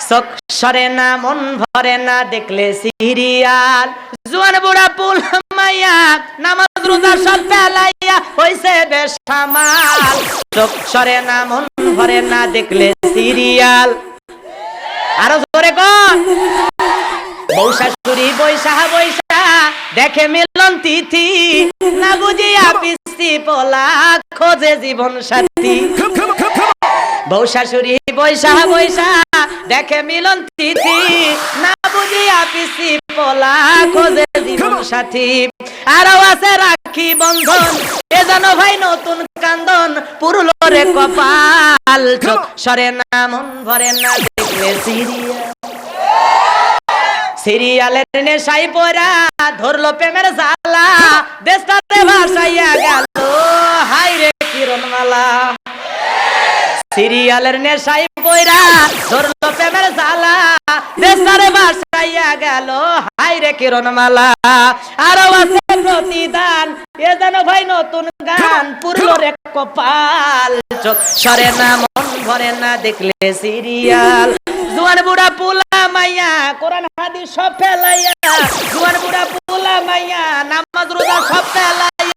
চোখ সরে না মন ভরে না দেখলে সিরিয়াল, জোয়ান বুড়া পুল মাইয়া নামাজ রোজা সব ফেলাইয়া হইছে বেসামাল। চোখ সরে না মন ভরে না দেখলে সিরিয়াল। আরো জোরে কোন? বউ শাশুড়ি বৈশা বৈশা দেখে মিলন তিথি, না বুঝিয়া পিস্তি পোলা খোঁজে জীবন সাথী। বউ শাশুড়ি বৈশা বৈশা দেখে মিলন তিথি, না বুঝিয়া পিস্তি পোলা খোঁজে জীবন সাথী। আরো আছে রাখি বন্ধন, এ যেন ভাই নতুন কান্দন পুরলো রে কপাল। চোখ সরে না মন ভরে না দেখলে সিরিয়াল। সিরিয়ালের নেশাই পড়া ধরলো প্রেমের জ্বালা, দেশটাতে ভাসাইয়া গেল হাই রে কিরণমালা। সিরিয়ালের নেশাই পড়া ধরলো প্রেমের জ্বালা, দেশটারে ভাসাইয়া গেল হাই রে কিরণমালা। আরো আছে প্রতিদান, এ যেন ভাই নতুন গান পুরলো রে কপাল। চোখ সরে না মন ভরে না দেখলে সিরিয়াল। জোয়ান বুড়া পুলা মাইয়া কোরআন হাদিস সব ফেলাইয়া, জোয়ান বুড়া পুলা মাইয়া নামাজ রোজা সব ফেলাইয়া